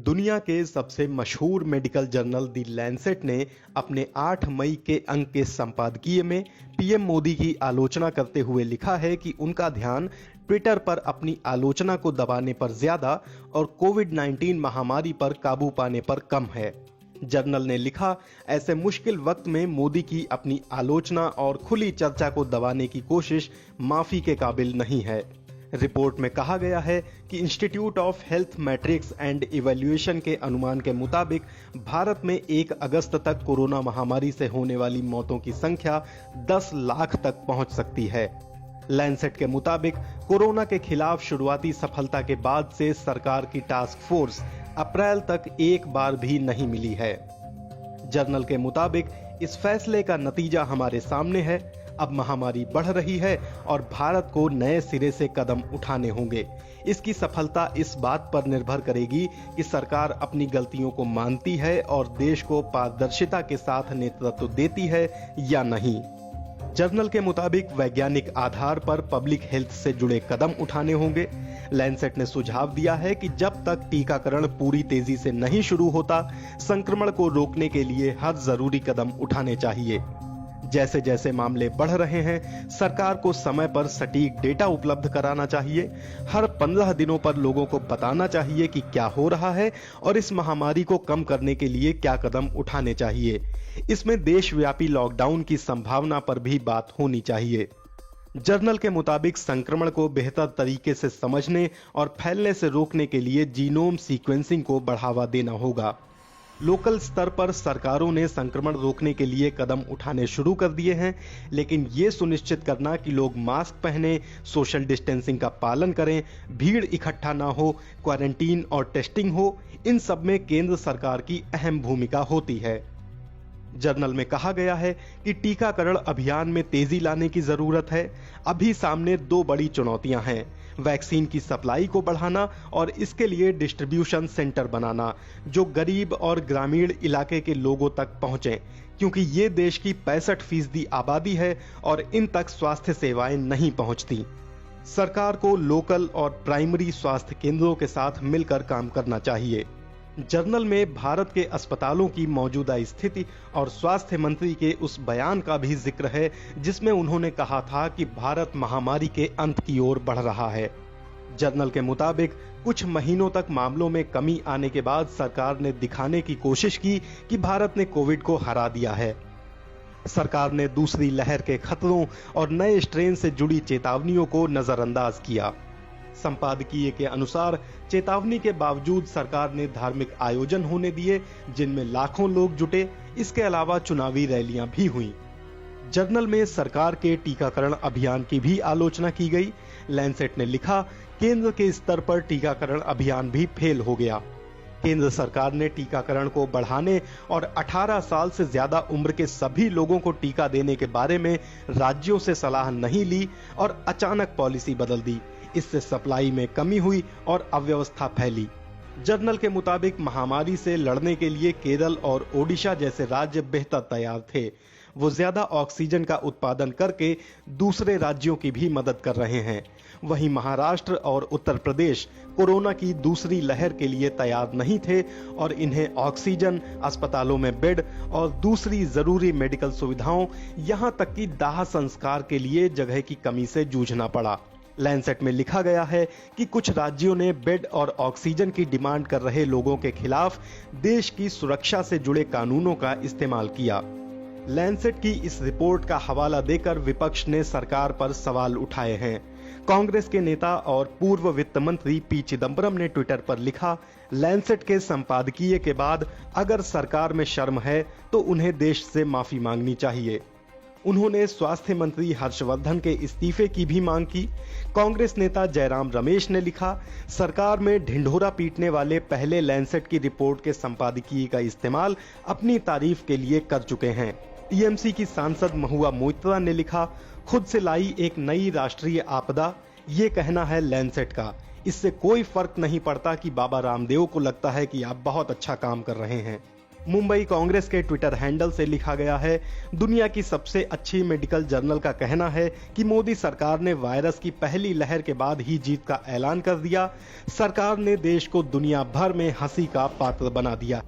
दुनिया के सबसे मशहूर मेडिकल जर्नल दी लैंसेट ने अपने 8 मई के अंक के संपादकीय में पीएम मोदी की आलोचना करते हुए लिखा है कि उनका ध्यान ट्विटर पर अपनी आलोचना को दबाने पर ज्यादा और कोविड-19 महामारी पर काबू पाने पर कम है। जर्नल ने लिखा, ऐसे मुश्किल वक्त में मोदी की अपनी आलोचना और खुली चर्चा को दबाने की कोशिश माफी के काबिल नहीं है। रिपोर्ट में कहा गया है कि institute of health matrix and evaluation के अनुमान के मुताबिक भारत में 1 अगस्त तक कोरोना महामारी से होने वाली मौतों की संख्या 10 लाख तक पहुंच सकती है। लैंसेट के मुताबिक कोरोना के खिलाफ शुरुआती सफलता के बाद से सरकार की टास्क फोर्स अप्रैल तक एक बार भी नहीं मिली है। जर्नल के मुताबिक इस फैसले का नतीजा हमारे सामने है। अब महामारी बढ़ रही है और भारत को नए सिरे से कदम उठाने होंगे। इसकी सफलता इस बात पर निर्भर करेगी कि सरकार अपनी गलतियों को मानती है और देश को पारदर्शिता के साथ नेतृत्व देती है या नहीं। जर्नल के मुताबिक वैज्ञानिक आधार पर पब्लिक हेल्थ से जुड़े कदम उठाने होंगे। लैंसेट ने सुझाव दिया है कि जब तक टीकाकरण पूरी तेजी से नहीं शुरू होता, संक्रमण को रोकने के लिए हर जरूरी कदम उठाने चाहिए। जैसे जैसे मामले बढ़ रहे हैं, सरकार को समय पर सटीक डेटा उपलब्ध कराना चाहिए। हर 15 दिनों पर लोगों को बताना चाहिए कि क्या हो रहा है और इस महामारी को कम करने के लिए क्या कदम उठाने चाहिए। इसमें देशव्यापी लॉकडाउन की संभावना पर भी बात होनी चाहिए। जर्नल के मुताबिक संक्रमण को बेहतर तरीके से समझने और फैलने से रोकने के लिए जीनोम सीक्वेंसिंग को बढ़ावा देना होगा। लोकल स्तर पर सरकारों ने संक्रमण रोकने के लिए कदम उठाने शुरू कर दिए हैं, लेकिन ये सुनिश्चित करना कि लोग मास्क पहने, सोशल डिस्टेंसिंग का पालन करें, भीड़ इकट्ठा ना हो, क्वारंटीन और टेस्टिंग हो, इन सब में केंद्र सरकार की अहम भूमिका होती है। जर्नल में कहा गया है कि टीकाकरण अभियान में तेजी लाने की जरूरत है। अभी सामने 2 बड़ी चुनौतियां हैं, वैक्सीन की सप्लाई को बढ़ाना और इसके लिए डिस्ट्रीब्यूशन सेंटर बनाना जो गरीब और ग्रामीण इलाके के लोगों तक पहुंचे, क्योंकि ये देश की 65% आबादी है और इन तक स्वास्थ्य सेवाएं नहीं पहुंचती। सरकार को लोकल और प्राइमरी स्वास्थ्य केंद्रों के साथ मिलकर काम करना चाहिए। जर्नल में भारत के अस्पतालों की मौजूदा स्थिति और स्वास्थ्य मंत्री के उस बयान का भी जिक्र है जिसमें उन्होंने कहा था कि भारत महामारी के अंत की ओर बढ़ रहा है। जर्नल के मुताबिक कुछ महीनों तक मामलों में कमी आने के बाद सरकार ने दिखाने की कोशिश की कि भारत ने कोविड को हरा दिया है। सरकार ने दूसरी लहर के खतरों और नए स्ट्रेन से जुड़ी चेतावनियों को नजरअंदाज किया। संपादकीय के अनुसार चेतावनी के बावजूद सरकार ने धार्मिक आयोजन होने दिए जिनमें लाखों लोग जुटे। इसके अलावा चुनावी रैलियां भी हुईं। जर्नल में सरकार के टीकाकरण अभियान की भी आलोचना की गई। लैंसेट ने लिखा, केंद्र के स्तर पर टीकाकरण अभियान भी फेल हो गया। केंद्र सरकार ने टीकाकरण को बढ़ाने और 18 साल से ज्यादा उम्र के सभी लोगों को टीका देने के बारे में राज्यों से सलाह नहीं ली और अचानक पॉलिसी बदल दी। इससे सप्लाई में कमी हुई और अव्यवस्था फैली। जर्नल के मुताबिक महामारी से लड़ने के लिए केरल और ओडिशा जैसे राज्य बेहतर तैयार थे। वो ज्यादा ऑक्सीजन का उत्पादन करके दूसरे राज्यों की भी मदद कर रहे हैं। वहीं महाराष्ट्र और उत्तर प्रदेश कोरोना की दूसरी लहर के लिए तैयार नहीं थे और इन्हें ऑक्सीजन, अस्पतालों में बेड और दूसरी जरूरी मेडिकल सुविधाओं, यहां तक कि दाह संस्कार के लिए जगह की कमी से जूझना पड़ा। लैंसेट में लिखा गया है कि कुछ राज्यों ने बेड और ऑक्सीजन की डिमांड कर रहे लोगों के खिलाफ देश की सुरक्षा से जुड़े कानूनों का इस्तेमाल किया। लैंसेट की इस रिपोर्ट का हवाला देकर विपक्ष ने सरकार पर सवाल उठाए हैं। कांग्रेस के नेता और पूर्व वित्त मंत्री पी चिदंबरम ने ट्विटर पर लिखा, लैंसेट के संपादकीय के बाद अगर सरकार में शर्म है तो उन्हें देश से माफी मांगनी चाहिए। उन्होंने स्वास्थ्य मंत्री हर्षवर्धन के इस्तीफे की भी मांग की। कांग्रेस नेता जयराम रमेश ने लिखा, सरकार में ढिंढोरा पीटने वाले पहले लैंसेट की रिपोर्ट के संपादकीय का इस्तेमाल अपनी तारीफ के लिए कर चुके हैं। टीएमसी की सांसद महुआ मोइत्रा ने लिखा, खुद से लाई एक नई राष्ट्रीय आपदा, ये कहना है लैंसेट का। इससे कोई फर्क नहीं पड़ता कि बाबा रामदेव को लगता है कि आप बहुत अच्छा काम कर रहे हैं। मुंबई कांग्रेस के ट्विटर हैंडल से लिखा गया है, दुनिया की सबसे अच्छी मेडिकल जर्नल का कहना है कि मोदी सरकार ने वायरस की पहली लहर के बाद ही जीत का ऐलान कर दिया। सरकार ने देश को दुनिया भर में हंसी का पात्र बना दिया।